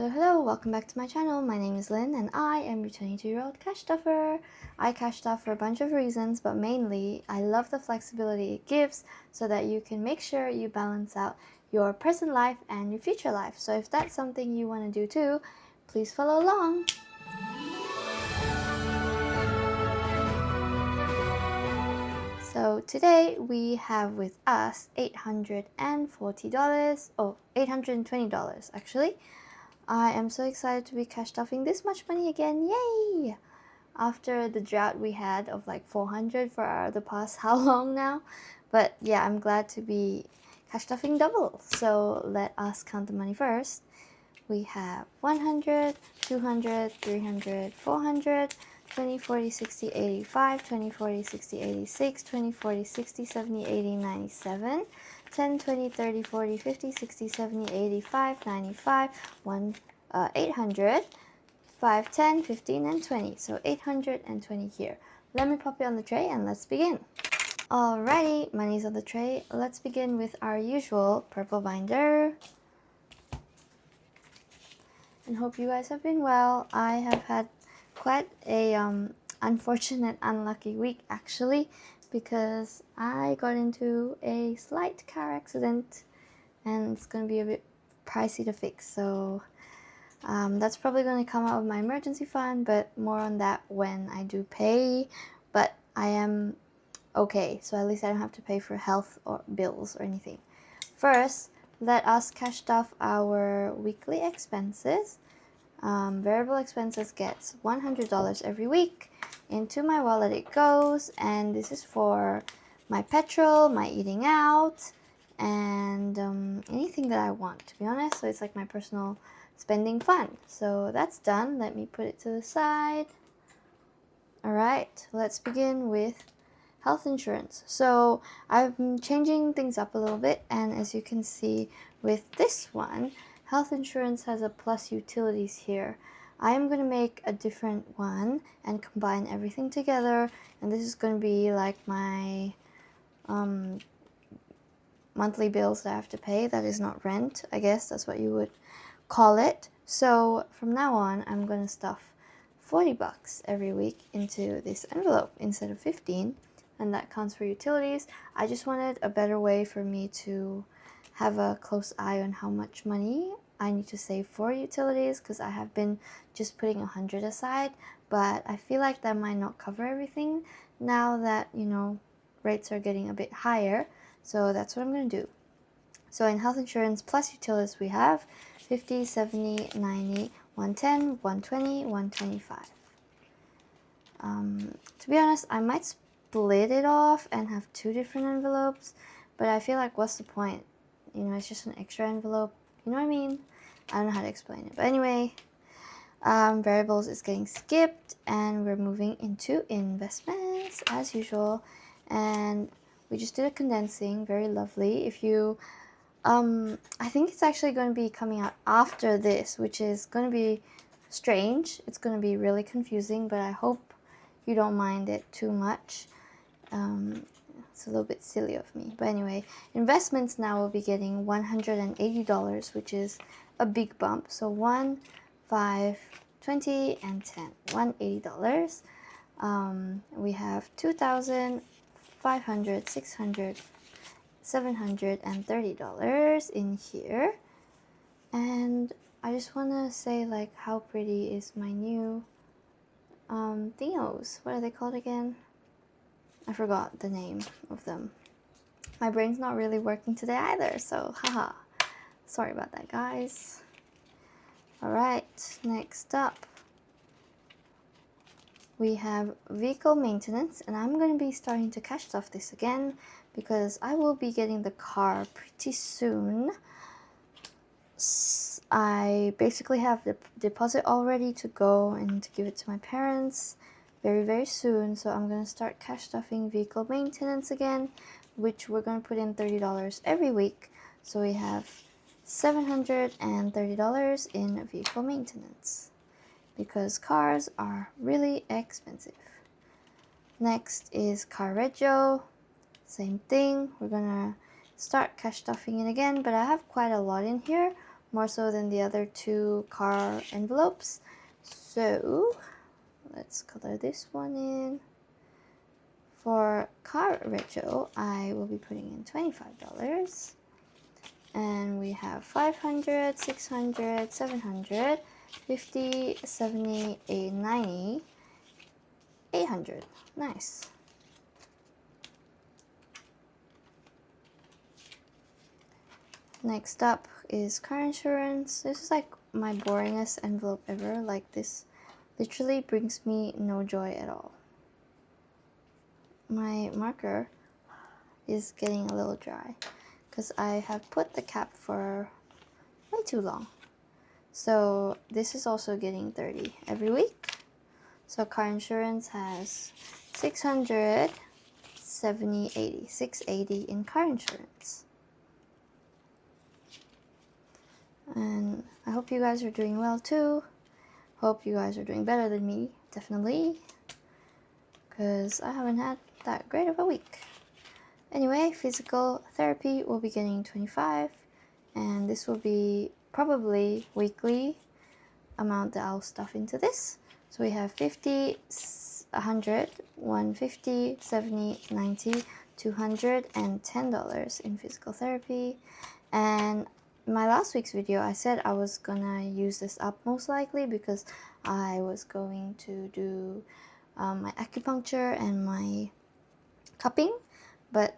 Hello, welcome back to my channel. My name is Lynn and I am your 22-year-old cash stuffer. I cash stuff for a bunch of reasons, but mainly I love the flexibility it gives so that you can make sure you balance out your present life and your future life. So if that's something you want to do too, please follow along. So today we have with us $840, $820 actually. I am so excited to be cash stuffing this much money again, yay! After the drought we had of like 400 for the past how long now. But yeah, I'm glad to be cash stuffing double. So let us count the money first. We have 100, 200, 300, 400, 20, 40, 60, 85, 20, 40, 60, 86, 20, 40, 60, 70, 80, 97, 10, 20, 30, 40, 50, 60, 70, 85, 95, 800, 5, 10, 15, and 20. So 820 here. Let me pop it on the tray and let's begin. Alrighty, money's on the tray. Let's begin with our usual purple binder. And hope you guys have been well. I have had quite a unfortunate, unlucky week actually, because I got into a slight car accident and it's going to be a bit pricey to fix. So that's probably going to come out of my emergency fund, but more on that when I do pay. But I am okay, so at least I don't have to pay for health or bills or anything. First, let us cash stuff our weekly expenses. Variable expenses gets $100 every week. Into my wallet it goes, and this is for my petrol, my eating out, and anything that I want, to be honest. So it's like my personal spending fund. So that's done. Let me put it to the side. Alright, let's begin with health insurance. So I'm changing things up a little bit, and as you can see with this one, health insurance has a plus utilities here. I am going to make a different one and combine everything together, and this is going to be like my monthly bills that I have to pay. That is not rent, I guess that's what you would call it. So from now on, I'm going to stuff $40 every week into this envelope instead of 15, and that counts for utilities. I just wanted a better way for me to have a close eye on how much money I need to save for utilities, because I have been just putting 100 aside, but I feel like that might not cover everything now that, you know, rates are getting a bit higher. So that's what I'm going to do. So in health insurance plus utilities we have 50, 70, 90, 110, 120, 125. To be honest, I might split it off and have two different envelopes, but I feel like what's the point? You know, it's just an extra envelope. You know what I mean? I don't know how to explain it. But anyway, variables is getting skipped, and we're moving into investments as usual. And we just did a condensing, very lovely. If you, I think it's actually going to be coming out after this, which is going to be strange. It's going to be really confusing, but I hope you don't mind it too much. It's a little bit silly of me, but anyway, investments now will be getting $180, which is a big bump. So 1, 5, 20, and 10, $180. We have 2,000, 500, 600, $730 in here, and I just want to say, like, how pretty is my new thingies. What are they called again? I forgot the name of them. My brain's not really working today either, so haha. Sorry about that, guys. Alright, next up we have vehicle maintenance, and I'm going to be starting to cash stuff this again because I will be getting the car pretty soon. I basically have the deposit all ready to go and to give it to my parents very soon, so I'm going to start cash stuffing vehicle maintenance again, which we're going to put in $30 every week. So we have $730 in vehicle maintenance because cars are really expensive. Next is car rego. Same thing, we're going to start cash stuffing it again, but I have quite a lot in here, more so than the other two car envelopes. So let's color this one in. For car retro, I will be putting in $25. And we have 500, 600, 700, 50, 70, 80, 90, 800. Nice. Next up is car insurance. This is like my boringest envelope ever. Like, this literally brings me no joy at all. My marker is getting a little dry because I have put the cap for way too long. So this is also getting 30 every week. So car insurance has 600, 70, 80, 680 in car insurance. And I hope you guys are doing well too. Hope you guys are doing better than me, definitely, because I haven't had that great of a week. Anyway, physical therapy will be getting 25, and this will be probably weekly amount that I'll stuff into this. So we have 50, 100, 150, 70, 90, $200, and $10 in physical therapy. And my last week's video, I said I was gonna use this up most likely because I was going to do my acupuncture and my cupping, but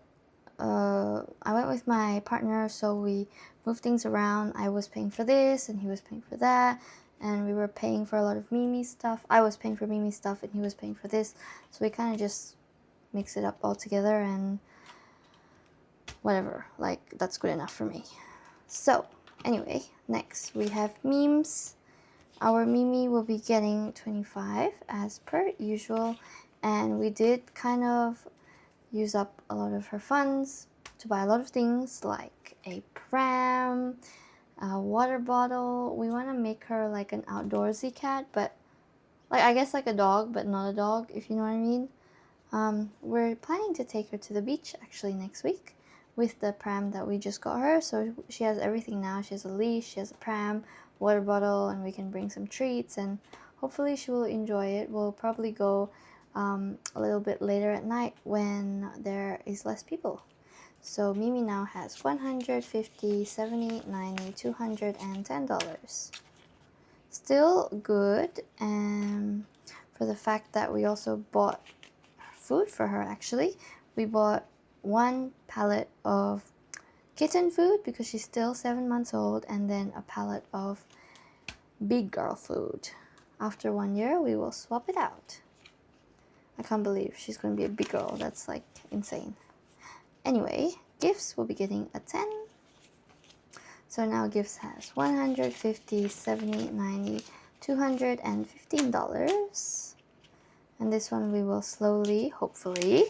I went with my partner, so we moved things around. I was paying for this and he was paying for that, and we were paying for a lot of Mimi stuff. I was paying for Mimi stuff and he was paying for this, so we kind of just mix it up all together, and whatever, like, that's good enough for me. So anyway, next we have memes. Our Mimi will be getting 25 as per usual, and we did kind of use up a lot of her funds to buy a lot of things like a pram, a water bottle. We want to make her like an outdoorsy cat, but like, I guess like a dog, but not a dog, if you know what I mean. We're planning to take her to the beach actually next week with the pram that we just got her. So she has everything now. She has a leash, she has a pram, water bottle, and we can bring some treats, and hopefully she will enjoy it. We'll probably go a little bit later at night when there is less people. So Mimi now has 150, 70, 90, 200, and $10. Still good, and for the fact that we also bought food for her. Actually, we bought one pallet of kitten food because she's still 7 months old, and then a pallet of big girl food. After 1 year, we will swap it out. I can't believe she's going to be a big girl. That's like insane. Anyway, gifts will be getting a 10. So now gifts has 150, 70, 90, 200, and $15. And this one we will slowly, hopefully,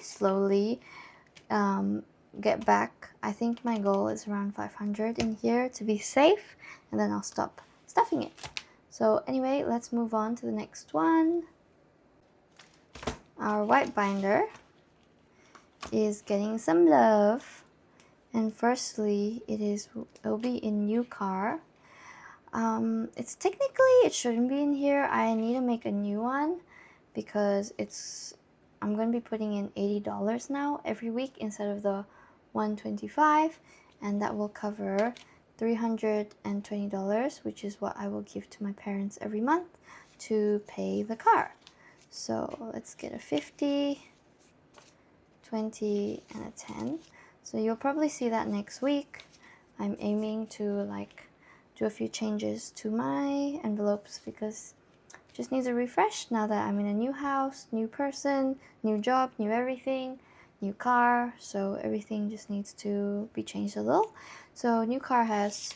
get back. I think my goal is around 500 in here to be safe, and then I'll stop stuffing it. So anyway, let's move on to the next one. Our white binder is getting some love, and firstly it'll be in new car. It's technically, it shouldn't be in here. I need to make a new one because I'm going to be putting in $80 now every week instead of the $125, and that will cover $320, which is what I will give to my parents every month to pay the car. So let's get a 50, 20, and a 10. So you'll probably see that next week. I'm aiming to like do a few changes to my envelopes because it just needs a refresh now that I'm in a new house, new person, new job, new everything, new car. So everything just needs to be changed a little. So new car has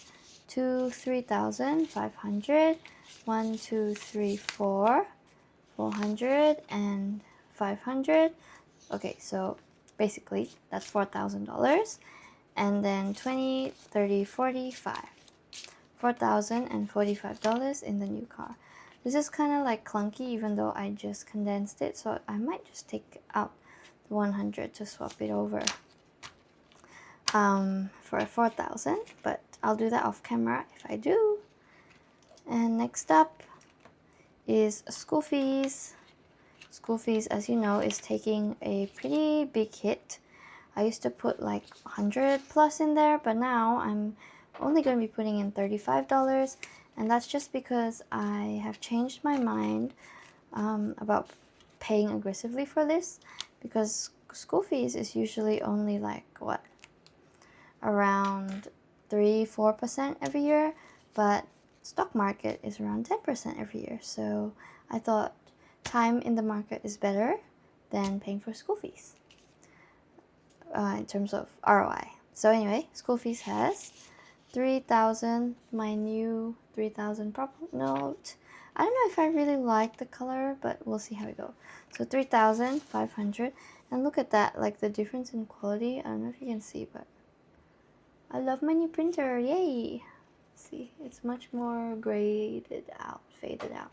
3,000, 500, 1, 2, 3, 4, 400, and 500. Okay, so basically that's $4,000, and then 20, 30, 45, $4,045 in the new car. This is kind of like clunky, even though I just condensed it, so I might just take out the 100 to swap it over for 4,000, but I'll do that off camera if I do. And next up is school fees. School fees, as you know, is taking a pretty big hit. I used to put like 100 plus in there, but now I'm only going to be putting in $35, and that's just because I have changed my mind about paying aggressively for this, because school fees is usually only like what, around 3-4% every year, but stock market is around 10% every year. So I thought time in the market is better than paying for school fees in terms of ROI. So anyway, school fees has 3,000, my new 3,000 purple note. I don't know if I really like the color, but we'll see how we go. So 3,500, and look at that, like the difference in quality. I don't know if you can see, but I love my new printer, yay! See, it's much more graded out, faded out.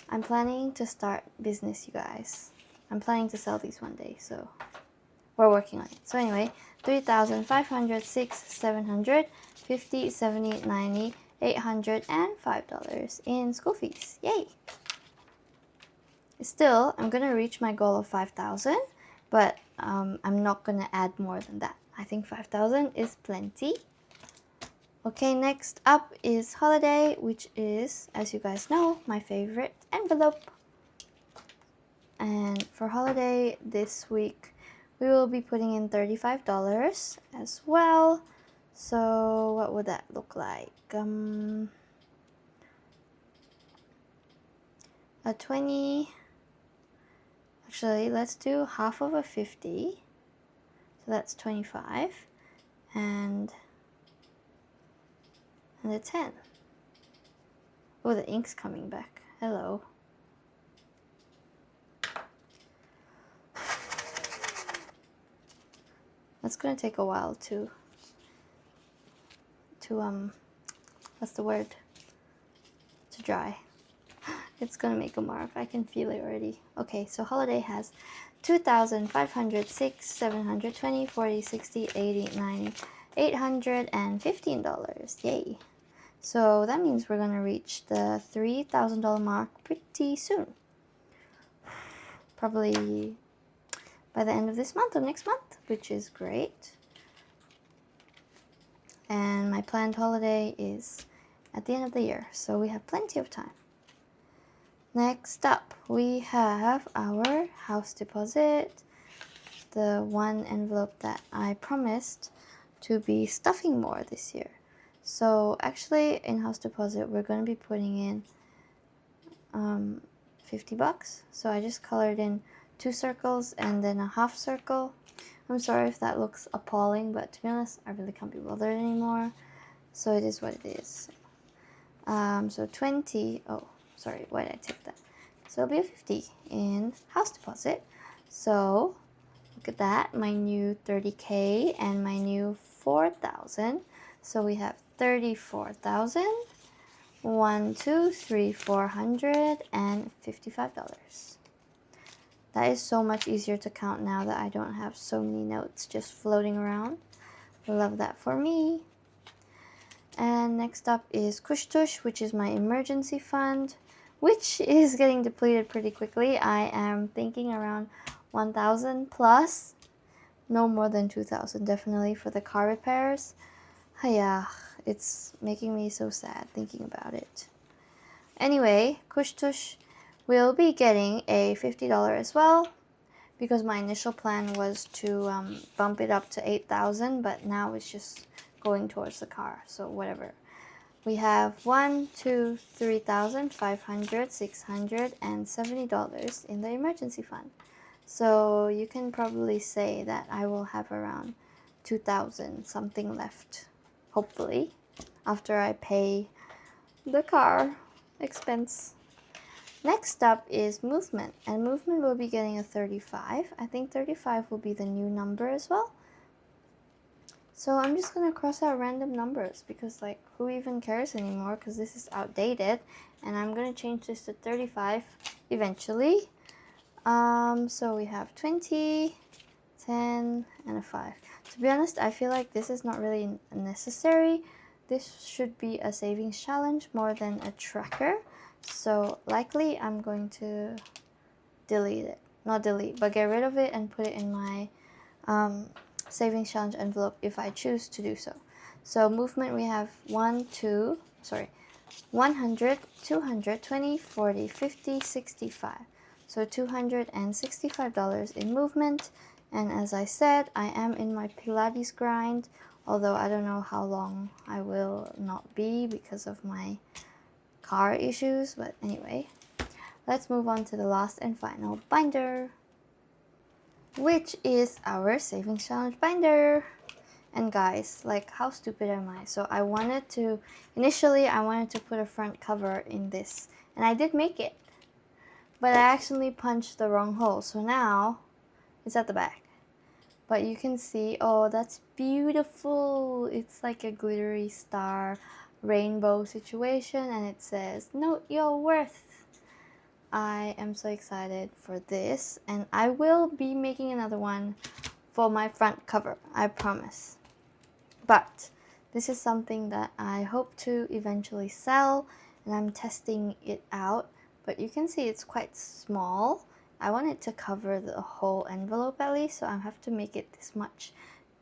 I'm planning to start business, you guys. I'm planning to sell these one day, so we're working on it. So anyway, 3,500, 6, 700, 50, 70, 90, 800, and $5 in school fees. Yay! Still, I'm gonna reach my goal of 5,000, but I'm not gonna add more than that. I think 5,000 is plenty. Okay, next up is holiday, which is, as you guys know, my favorite envelope. And for holiday this week, we will be putting in $35 as well. So what would that look like? A 20. Actually, let's do half of a 50. So that's 25. And a 10. Oh, the ink's coming back. Hello. That's gonna take a while to what's the word? To dry. It's gonna make a mark. I can feel it already. Okay, so holiday has 2,500, 6, 720, 40, 60, 80, 90, $815. Yay. So that means we're gonna reach the $3,000 mark pretty soon. Probably by the end of this month or next month, which is great. And my planned holiday is at the end of the year, so we have plenty of time. Next up, we have our house deposit, the one envelope that I promised to be stuffing more this year. So actually, in house deposit, we're going to be putting in $50. So I just colored in 2 circles and then a half circle. I'm sorry if that looks appalling, but to be honest, I really can't be bothered anymore. So it is what it is. So 20, oh, sorry, why did I take that? So it'll be a 50 in house deposit. So look at that, my new 30K and my new 4,000. So we have 34,000, 1, 2, 3, $455. That is so much easier to count now that I don't have so many notes just floating around. Love that for me. And next up is Kush Tush, which is my emergency fund, which is getting depleted pretty quickly. I am thinking around 1,000 plus, no more than 2,000 definitely for the car repairs. Yeah, it's making me so sad thinking about it. Anyway, Kush Tush will be getting a $50 as well, because my initial plan was to bump it up to 8,000, but now it's just going towards the car, so whatever. We have $3,500, $670 in the emergency fund. So you can probably say that I will have around 2,000 something left, hopefully, after I pay the car expense. Next up is movement, and movement will be getting a 35. I think 35 will be the new number as well. So I'm just gonna cross out random numbers because, like, who even cares anymore, because this is outdated, and I'm gonna change this to 35 eventually. So we have 20, 10, and a 5. To be honest, I feel like this is not really necessary, this should be a savings challenge more than a tracker. So likely I'm going to delete it. Not delete, but get rid of it and put it in my savings challenge envelope if I choose to do so. So movement, we have 100, 200, 20, 40, 50, 65. So $265 in movement. And as I said, I am in my Pilates grind, although I don't know how long I will not be because of my car issues. But anyway, let's move on to the last and final binder, which is our savings challenge binder. And guys, like, how stupid am I? So initially I wanted to put a front cover in this, and I did make it, but I actually punched the wrong hole, so now it's at the back. But you can see, oh, that's beautiful. It's like a glittery star rainbow situation, and it says, "Note your worth." I am so excited for this, and I will be making another one for my front cover, I promise. But this is something that I hope to eventually sell, and I'm testing it out. But you can see it's quite small. I want it to cover the whole envelope at least, so I have to make it this much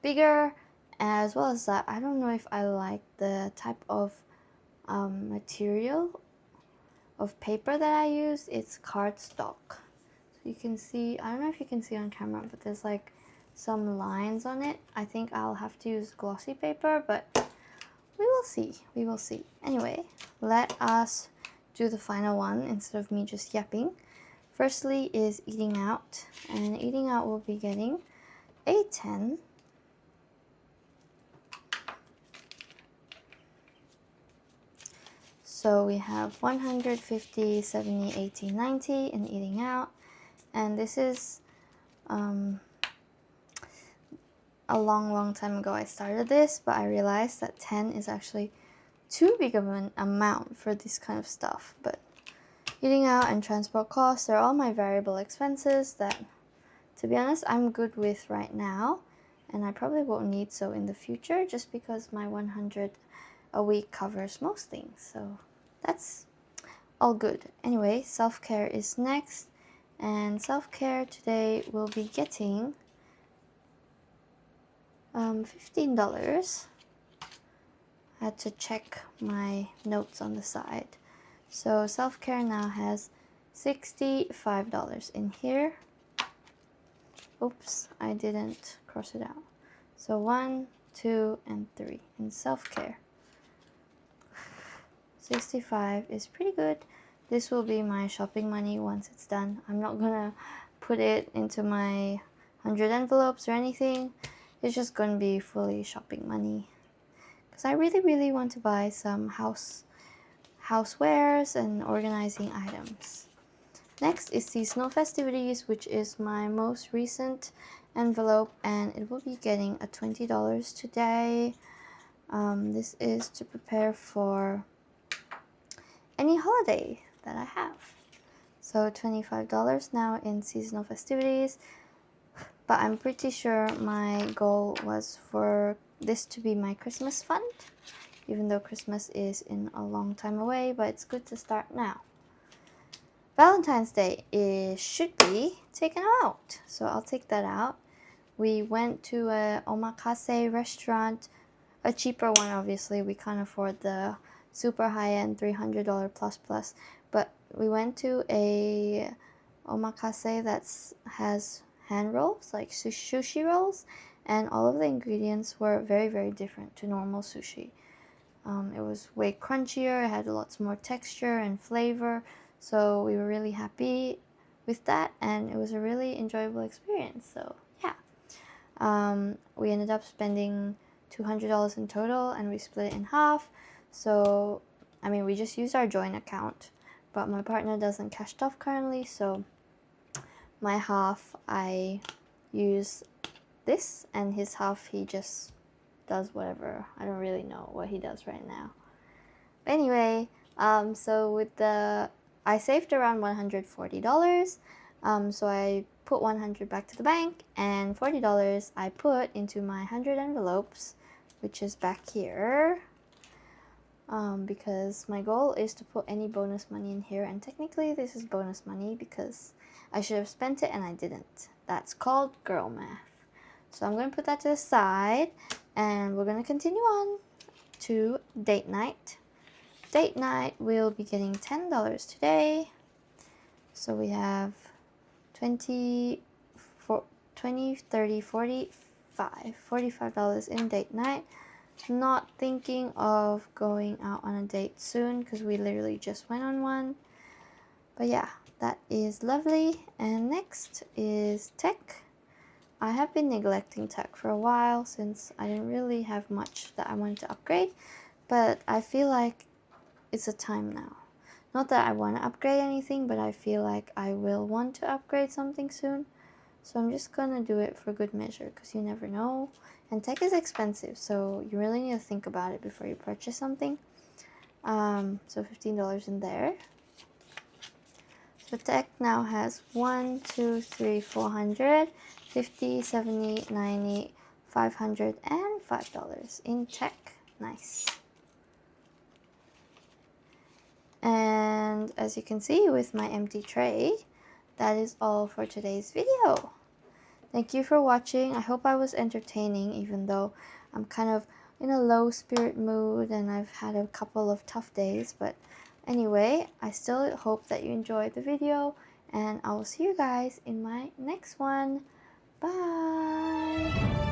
bigger. As well as that, I don't know if I like the type of material of paper that I use. It's cardstock. So you can see, I don't know if you can see on camera, but there's like some lines on it. I think I'll have to use glossy paper, but we will see. We will see. Anyway, let us do the final one instead of me just yapping. Firstly is eating out, and eating out will be getting a 10. So we have 150, 70, 80, 90 in eating out. And this is a long time ago I started this, but I realized that 10 is actually too big of an amount for this kind of stuff. But eating out and transport costs are all my variable expenses that, to be honest, I'm good with right now, and I probably won't need so in the future just because my 100 a week covers most things. So that's all good. Anyway, self-care is next, and self-care today will be getting $15. I had to check my notes on the side. So self-care now has $65 in here. Oops, I didn't cross it out. So 1, 2, and 3 in self-care. 65 is pretty good. This will be my shopping money once it's done. I'm not gonna put it into my 100 envelopes or anything. It's just gonna be fully shopping money, because I really want to buy some housewares and organizing items. Next is seasonal festivities, which is my most recent envelope, and it will be getting a $20 today. This is to prepare for any holiday that I have. So $25 now in seasonal festivities, but I'm pretty sure my goal was for this to be my Christmas fund, even though Christmas is in a long time away, but it's good to start now. Valentine's Day should be taken out, so I'll take that out. We went to a omakase restaurant, a cheaper one obviously. We can't afford the super high-end $300 plus, but we went to a omakase that has hand rolls, like sushi rolls, and all of the ingredients were very different to normal sushi. It was way crunchier, it had lots more texture and flavor, so we were really happy with that, and it was a really enjoyable experience. So yeah, we ended up spending $200 in total, and we split it in half. So I mean, we just used our joint account, but my partner doesn't cash stuff currently, so my half I use this, and his half he just does whatever. I don't really know what he does right now. But anyway, so with I saved around $140. So I put $100 back to the bank, and $40 I put into my 100 envelopes, which is back here. because my goal is to put any bonus money in here, and technically this is bonus money because I should have spent it and I didn't. That's called girl math. So I'm going to put that to the side, and we're going to continue on to date night. Date night, we'll be getting $10 today. So we have 20, 30, 45, $45 in date night. Not thinking of going out on a date soon because we literally just went on one. But yeah, that is lovely. And next is tech. I have been neglecting tech for a while since I didn't really have much that I wanted to upgrade, but I feel like it's a time now. Not that I want to upgrade anything, but I feel like I will want to upgrade something soon. So I'm just gonna do it for good measure because you never know. And tech is expensive, so you really need to think about it before you purchase something. So $15 in there. So tech now has 1, 2, 3, 400, 50, 70, 90, 500, and $5 in tech. Nice. And as you can see with my empty tray, that is all for today's video. Thank you for watching. I hope I was entertaining, even though I'm kind of in a low spirit mood and I've had a couple of tough days. But anyway, I still hope that you enjoyed the video, and I will see you guys in my next one. Bye!